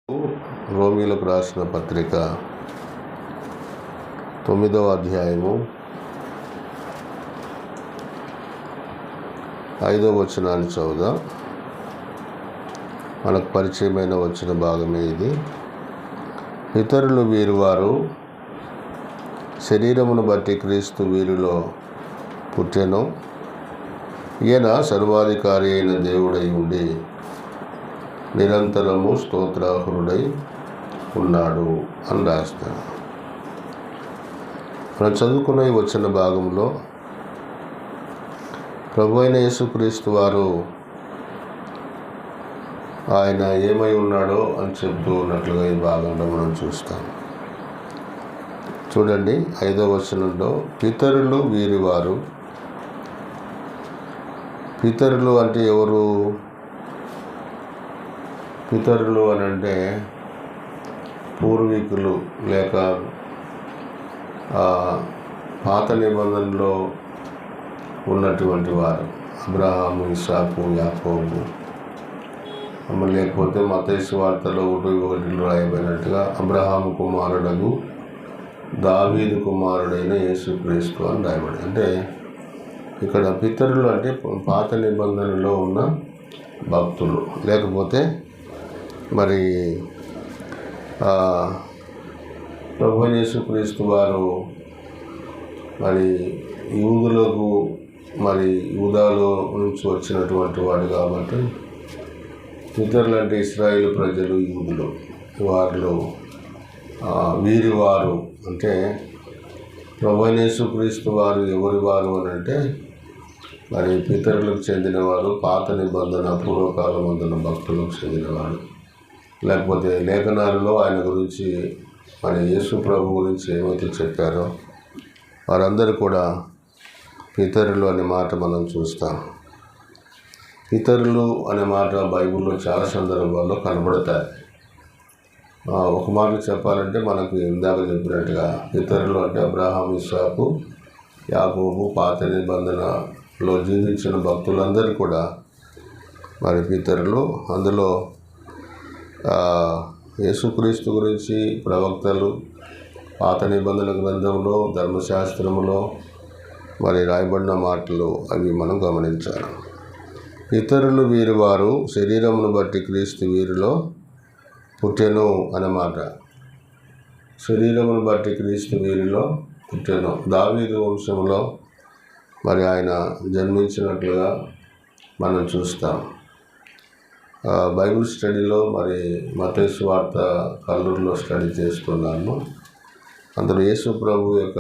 రోమీలకు రాసిన పత్రిక 9వ అధ్యాయము 5వ వచనాన్ని చదువుదాం. మనకు పరిచయమైన వచ్చిన భాగమే ఇది. పితరులు వీరువారు, శరీరమును బట్టి క్రీస్తు వీరిలో పుట్టెను. ఈయన సర్వాధికారి అయిన దేవుడై ఉండి నిరంతరము స్తోత్రార్హుడై ఉన్నాడు అని రాస్తాను. మనం చదువుకున్న ఈ వచ్చిన భాగంలో ప్రభు అయిన యేసుక్రీస్తు వారు ఆయన ఏమై ఉన్నాడో అని చెప్తూ ఉన్నట్లుగా ఈ భాగంలో మనం చూస్తాం. చూడండి, 5వ వచనంలో పితరులు వీరివారు. పితరులు అంటే ఎవరు? పితరులు అని అంటే పూర్వీకులు, లేక పాత నిబంధనలో ఉన్నటువంటి వారు. అబ్రహాము, ఇస్సాకు, యాకోబు, లేకపోతే మత్తయి సువార్తలో 1:1 రాయబడినట్టుగా అబ్రహాము కుమారుడగు దావీదు కుమారుడైన యేసుక్రీస్తు అని రాయబడి. అంటే ఇక్కడ పితరులు అంటే పాత నిబంధనలో ఉన్న భక్తులు, లేకపోతే మరి ప్రభు యేసుక్రీస్తు వారు మరి యూదులకు, మరి యూదాలో నుంచి వచ్చినటువంటి వాడు కాబట్టి పితరులు అంటే ఇశ్రాయేలు ప్రజలు, యూదులు. వారిలో వీరివారు అంటే ప్రభు యేసుక్రీస్తు వారు ఎవరి వారు అని అంటే మరి పితరులకు చెందినవారు, పాత నిబంధన పూర్వకాలమందున భక్తులకు చెందినవాడు. లేకపోతే లేఖనాలలో ఆయన గురించి, మరి యేసు ప్రభు గురించి ఏమైతే చెప్పారో వారందరూ కూడా పితరులు అనే మాట మనం చూస్తాం. పితరులు అనే మాట బైబిల్లో చాలా సందర్భాల్లో కనబడతాయి. ఒక మాట చెప్పాలంటే మనకు ఇందాక చెప్పినట్టుగా పితరులు అంటే అబ్రహాము, ఇస్సాకు, యాకోబు, పాత నిబంధనలో జీవించిన భక్తులందరూ కూడా మరి పితరులు. అందులో యేసుక్రీస్తు గురించి ప్రవక్తలు పాత నిబంధన గ్రంథంలో, ధర్మశాస్త్రములో మరి రాయబడిన మాటలు అవి మనం గమనించాలి. పితరులు వీరివారు, శరీరమును బట్టి క్రీస్తు వీరిలో పుట్టెను అన్నమాట. శరీరమును బట్టి క్రీస్తు వీరిలో పుట్టెను. దావీదు వంశంలో మరి ఆయన జన్మించినట్లుగా మనం చూస్తాం. బైబిల్ స్టడీలో మరి మత్తయి సువార్త కల్లూరులో స్టడీ చేస్తున్నాను. అందులో యేసు ప్రభు యొక్క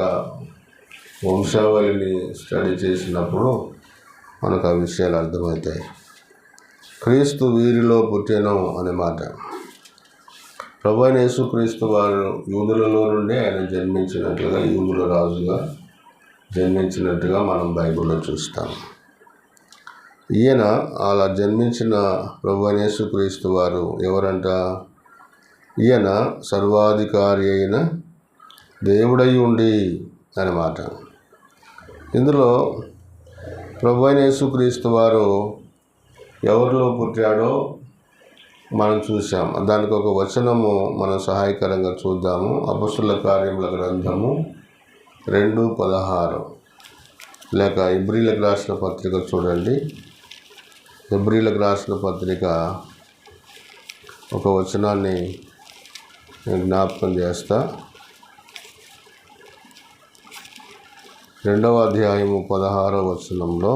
వంశావళిని స్టడీ చేసినప్పుడు మనకు ఆ విషయాలు అర్థమవుతాయి. క్రీస్తు వీరిలో పుట్టెను అనే మాట. ప్రభు అయిన యేసుక్రీస్తు వారు యూదులలో నుండి ఆయన జన్మించినట్లుగా, యూదుల రాజుగా జన్మించినట్టుగా మనం బైబిల్లో చూస్తాం. ఈయన అలా జన్మించిన ప్రభు అయిన యేసుక్రీస్తు వారు ఎవరంట? ఈయన సర్వాధికారి అయిన దేవుడై ఉండి అన్నమాట. ఇందులో ప్రభు అయిన యేసుక్రీస్తు వారు ఎవరిలో పుట్టాడో మనం చూసాం. దానికి ఒక వచనము మనం సహాయకరంగా చూద్దాము. అపొస్తలుల కార్యముల గ్రంథము 2:16, లేక హెబ్రీయులకు రాసిన పత్రిక చూడండి. హెబ్రీయులకు రాసిన పత్రిక ఒక వచనాన్ని నేను జ్ఞాపకం చేస్తా. 2వ అధ్యాయము 16వ వచనంలో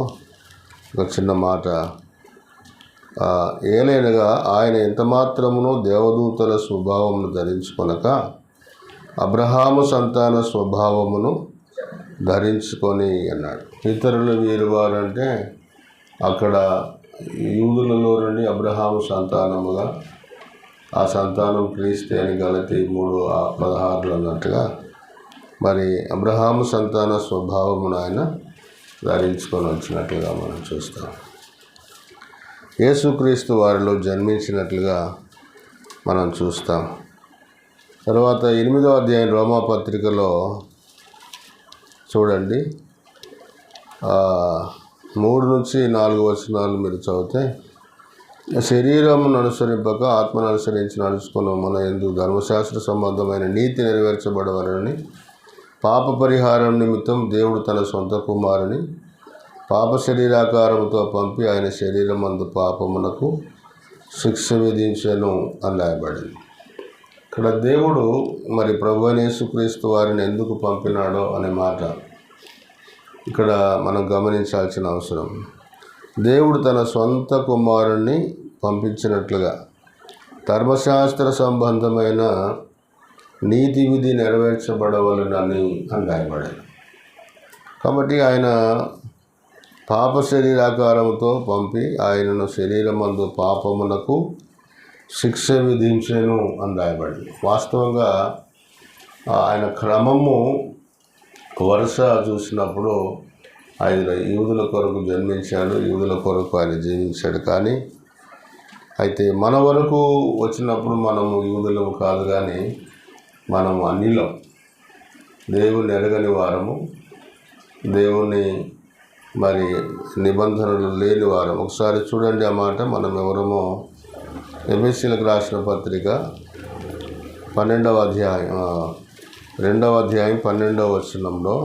ఒక చిన్న మాట. ఏలైనగా ఆయన ఎంతమాత్రమునో దేవదూతల స్వభావమును ధరించుకొనక అబ్రహాము సంతాన స్వభావమును ధరించుకొని అన్నాడు. పితరులు వీరివారు అంటే అక్కడ యూదులలో నుండి అబ్రహాము సంతానముగా, ఆ సంతానం క్రీస్తే అని గలతీ 3:16 అన్నట్టుగా మరి అబ్రహాము సంతాన స్వభావమును ఆయన ధరించుకొని వచ్చినట్లుగా మనం చూస్తాం. యేసుక్రీస్తు వారిలో జన్మించినట్లుగా మనం చూస్తాం. తర్వాత 8వ అధ్యాయం రోమాపత్రికలో చూడండి, 3 నుంచి 4 వచనాలు మీరు చదివితే శరీరమును అనుసరింపక ఆత్మను అనుసరించి నడుచుకున్న మన ఎందుకు ధర్మశాస్త్ర సంబంధమైన నీతి నెరవేర్చబడవలని పాప పరిహారం నిమిత్తం దేవుడు తన సొంత కుమారుని పాప శరీరాకారంతో పంపి ఆయన శరీరమందు పాపమునకు శిక్ష విధించను అని రాయబడింది. ఇక్కడ దేవుడు మరి ప్రభువైన యేసుక్రీస్తు వారిని ఎందుకు పంపినాడో అనే మాట ఇక్కడ మనం గమనించాల్సిన అవసరం. దేవుడు తన సొంత కుమారుణ్ణి పంపించినట్లుగా ధర్మశాస్త్ర సంబంధమైన నీతి విధి నెరవేర్చబడవలనని అని రాయబడింది. కాబట్టి ఆయన పాప శరీరాకారంతో పంపి ఆయనను శరీరమందు పాపమునకు శిక్ష విధించెను అని రాయబడింది. వాస్తవంగా ఆయన క్రమము వరుస చూసినప్పుడు ఆయన యూదుల కొరకు జన్మించాడు, యూదుల కొరకు ఆయన జీవించాడు. కానీ అయితే మన వరకు వచ్చినప్పుడు మనము యూదులము కాదు, కానీ మనము అన్యులం, దేవుని ఎరగని వారము, దేవుని మరి నిబంధనలు లేని వారం. ఒకసారి చూడండి ఆ మాట. మనం ఎవరమో ఎఫెసీయులకు రాసిన పత్రిక 12వ అధ్యాయం 2వ అధ్యాయం 12వ వచనంలో,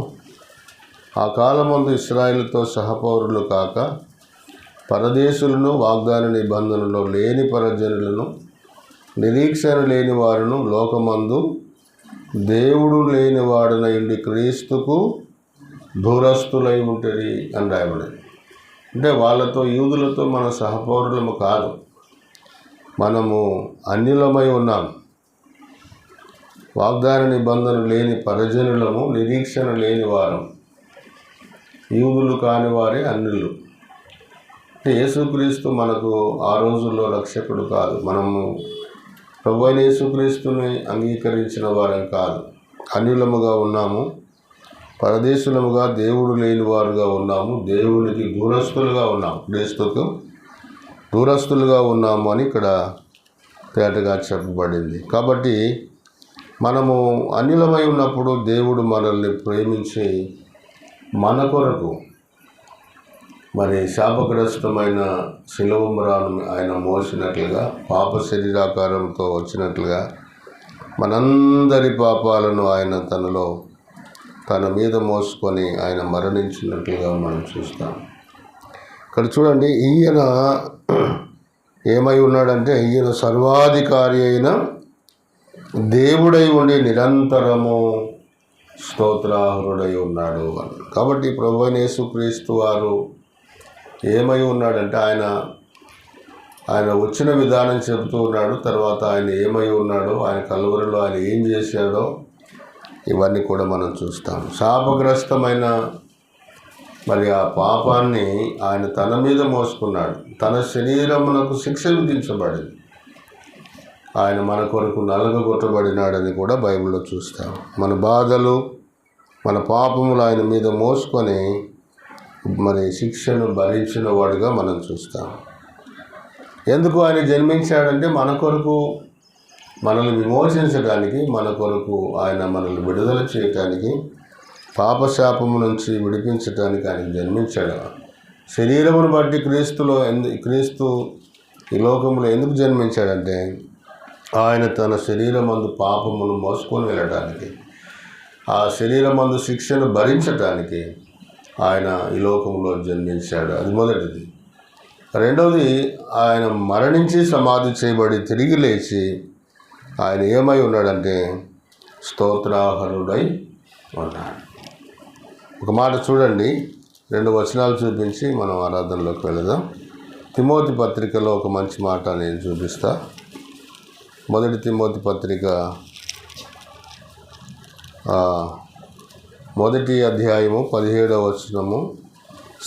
ఆ కాలమందు ఇశ్రాయేలుతో సహపౌరులు కాక పరదేశులను వాగ్దాన నిబంధనలో లేని పరజనులను నిరీక్షణ లేని వారును లోకమందు దేవుడు లేని వాడనయుండి క్రీస్తుకు దూరస్తులై ఉంటుంది అని రాయబడింది. అంటే వాళ్ళతో యూదులతో మన సహపౌరులము కాదు, మనము అన్యులమై ఉన్నాం. వాగ్దాన నిబంధన లేని పరజనులము, నిరీక్షణ లేని వారం, యూదులు కాని వారే అన్యులు. యేసుక్రీస్తు మనకు ఆ రోజుల్లో రక్షకుడు కాదు. మనము ప్రభువైన యేసుక్రీస్తుని అంగీకరించిన వారం కాదు, అన్యులముగా ఉన్నాము, పరదేశులముగా దేవుడు లేని వారుగా ఉన్నాము, దేవునికి దూరస్తులుగా ఉన్నాము, క్రీస్తుకు దూరస్తులుగా ఉన్నాము అని ఇక్కడ తేటగా చెప్పబడింది. కాబట్టి మనము అన్యులమై ఉన్నప్పుడు దేవుడు మనల్ని ప్రేమించి మన కొరకు మరి శాపగ్రస్తమైన శిలువమ్రాను ఆయన మోసినట్లుగా, పాప శరీరాకారంతో వచ్చినట్లుగా మనందరి పాపాలను ఆయన తన మీద మోసుకొని ఆయన మరణించినట్లుగా మనం చూస్తాం. ఇక్కడ చూడండి, ఈయన ఏమై ఉన్నాడంటే, ఈయన సర్వాధికారి అయిన దేవుడై ఉండి నిరంతరము స్తోత్రార్హుడై ఉన్నాడు అని. కాబట్టి ప్రభువైన యేసుక్రీస్తు వారు ఏమై ఉన్నాడంటే, ఆయన వచ్చిన విధానం చెబుతూ ఉన్నాడు. తర్వాత ఆయన ఏమై ఉన్నాడో, ఆయన కలువరిలో ఆయన ఏం చేశాడో ఇవన్నీ కూడా మనం చూస్తాం. శాపగ్రస్తమైన మరి ఆ పాపాన్ని ఆయన తన మీద మోసుకున్నాడు. తన శరీరమునకు శిక్ష విధించబడింది. ఆయన మన కొరకు నలగగొట్టబడినాడని కూడా బైబిల్లో చూస్తాం. మన బాధలు, మన పాపములు ఆయన మీద మోసుకొని మరి శిక్షను భరించిన వాడుగా మనం చూస్తాం. ఎందుకు ఆయన జన్మించాడంటే, మన కొరకు మనల్ని విమోచించడానికి, మన కొరకు ఆయన మనల్ని విడుదల చేయటానికి, పాపశాపము నుంచి విడిపించడానికి ఆయన జన్మించాడు. శరీరమును బట్టి క్రీస్తు ఈ లోకంలో ఎందుకు జన్మించాడంటే, ఆయన తన శరీరమందు పాపమును మోసుకొని వెళ్ళడానికి, ఆ శరీరమందు శిక్షను భరించటానికి ఆయన ఈ లోకంలో జన్మించాడు. అది మొదటిది. రెండవది, ఆయన మరణించి సమాధి చేయబడి తిరిగి లేచి ఆయన ఏమై ఉన్నాడంటే స్తోత్రార్హుడై ఉన్నాడు. ఒక మాట చూడండి, 2 వచనాలు చూపించి మనం ఆరాధనలోకి వెళదాం. తిమోతి పత్రికలో ఒక మంచి మాట నేను చూపిస్తా. మొదటి తిమోతి పత్రిక 1వ అధ్యాయము 17వ వచనము,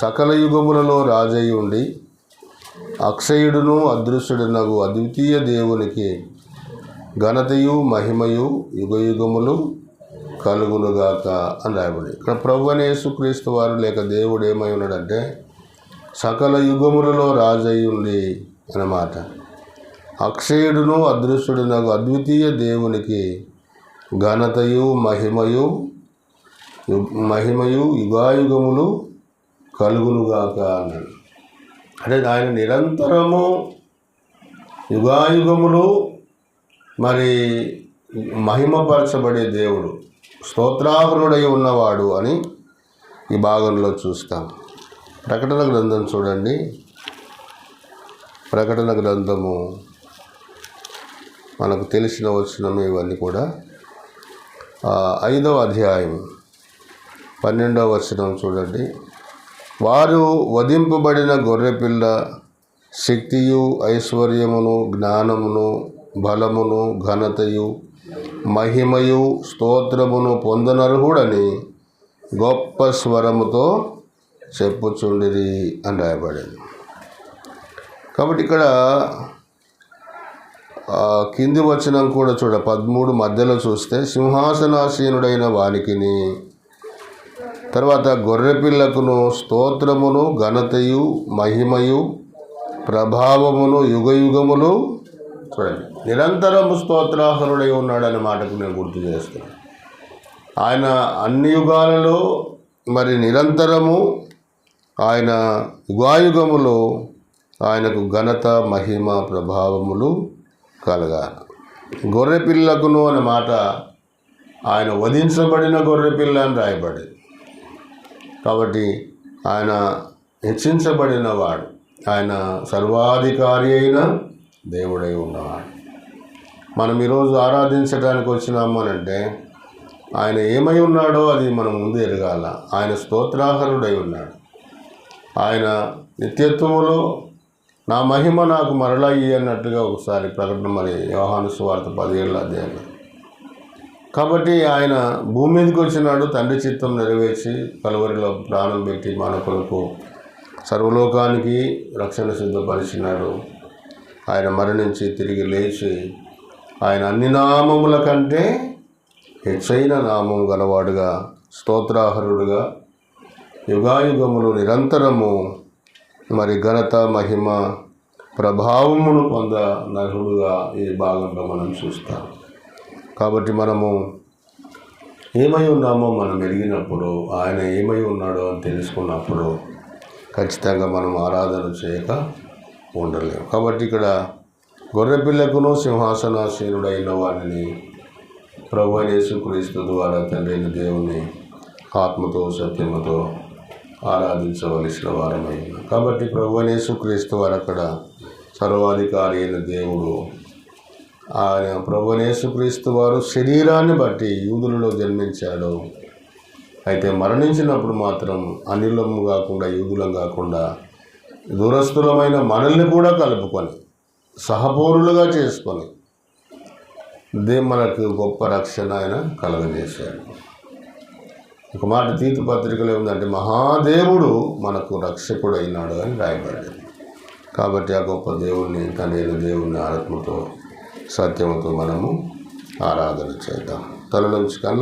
సకల యుగములలో రాజై ఉండి అక్షయుడును అదృశ్యుడునగు అద్వితీయ దేవునికి ఘనతయు మహిమయు యుగయుగములు కలుగునుగాక అని రాయబడి. ఇక్కడ ప్రభువైన యేసుక్రీస్తు వారు లేక దేవుడు ఏమై ఉన్నాడంటే సకల యుగములలో రాజై ఉండి అన్నమాట. అక్షయుడును అదృశ్యుడునగు అద్వితీయ దేవునికి ఘనతయు మహిమయు యుగాయుగములు కలుగునుగాక అన్నాడు. అంటే ఆయన నిరంతరము యుగాయుగములు మరి మహిమపరచబడే దేవుడు, స్తోత్రార్హుడై ఉన్నవాడు అని ఈ భాగంలో చూస్తాం. ప్రకటన గ్రంథం చూడండి. ప్రకటన గ్రంథము మనకు తెలిసిన వచనము ఇవన్నీ కూడా 5వ అధ్యాయం 12వ వచనం చూడండి. వారు వధింపబడిన గొర్రెపిల్ల శక్తియు, ఐశ్వర్యమును, జ్ఞానమును, బలమును, ఘనతయు, మహిమయు, స్తోత్రమును పొందనర్హుడని గొప్ప స్వరముతో చెప్పుచుండిరి అని రాయబడింది. కాబట్టి ఇక్కడ కింది వచనం కూడా 13 మధ్యలో చూస్తే, సింహాసనాసీనుడైన వానికిని, తర్వాత గొర్రెపిల్లకును స్తోత్రమును, ఘనతయు, మహిమయు, ప్రభావమును యుగయుగములు, చూడండి, నిరంతరము స్తోత్రార్హుడై ఉన్నాడనే మాటకు నేను గుర్తు చేస్తున్నాను. ఆయన అన్ని యుగాలలో మరి నిరంతరము, ఆయన యుగాయుగములో ఆయనకు ఘనత, మహిమ, ప్రభావములు కలగాలి. గొర్రెపిల్లకును అనే మాట ఆయన వధించబడిన గొర్రెపిల్ల అని రాయబడింది. కాబట్టి ఆయన హెచ్చించబడిన వాడు, ఆయన సర్వాధికారి అయిన దేవుడై ఉన్నవాడు. మనం ఈరోజు ఆరాధించడానికి వచ్చినాము అని అంటే ఆయన ఏమై ఉన్నాడో అది మనం ముందు ఎరగాల. ఆయన స్తోత్రార్హుడై ఉన్నాడు. ఆయన నిత్యత్వములో నా మహిమ నాకు మరలా అన్నట్టుగా ఒకసారి ప్రకటన మరి యోహాను సువార్త 17వ అధ్యాయంలో. కాబట్టి ఆయన భూమి మీదకి వచ్చినాడు, తండ్రి చిత్తం నెరవేర్చి కలువరిలో ప్రాణం పెట్టి మన కొరకు సర్వలోకానికి రక్షణ సిద్ధపరిచినాడు. ఆయన మరణించి తిరిగి లేచి ఆయన అన్ని నామముల కంటే హెచ్చైన నామం గలవాడుగా, స్తోత్రార్హుడుగా, యుగాయుగములు నిరంతరము మరి ఘనత, మహిమ, ప్రభావమును పొందనర్హుడుగా ఈ భాగంలో మనం చూస్తాం. కాబట్టి మనము ఏమై ఉన్నామో మనం ఎరిగినప్పుడు, ఆయన ఏమై ఉన్నాడో అని తెలుసుకున్నప్పుడు ఖచ్చితంగా మనం ఆరాధన చేయక ఉండలేము. కాబట్టి ఇక్కడ గొర్రెపిల్లకును సింహాసనాసీనుడైన వారిని ప్రభువైన యేసుక్రీస్తు ద్వారా తండ్రి అయిన దేవుని ఆత్మతో సత్యముతో ఆరాధించవలసిన వారమై ఉన్నాం. కాబట్టి ప్రభువైన యేసుక్రీస్తు వారు అక్కడ సర్వాధికారి అయిన దేవుడు. ఆయన ప్రభువైన యేసుక్రీస్తు వారు శరీరాన్ని బట్టి యూదులలో జన్మించాడు. అయితే మరణించినప్పుడు మాత్రం అన్యులము కాకుండా, యూదులం కాకుండా, దూరస్థులమైన మనల్ని కూడా కలుపుకొని సహపౌరులుగా చేసుకొని మనకు గొప్ప రక్షణ ఆయన కలగజేశాడు. ఒక మాట తీతు పత్రికలో ఏముందంటే, మహాదేవుడు మనకు రక్షకుడు అయినాడు అని రాయబడింది. కాబట్టి ఆ గొప్ప దేవుణ్ణి, తండ్రి దేవుణ్ణి ఆత్మతో సత్యముతో మనము ఆరాధన చేద్దాం. తల నుంచి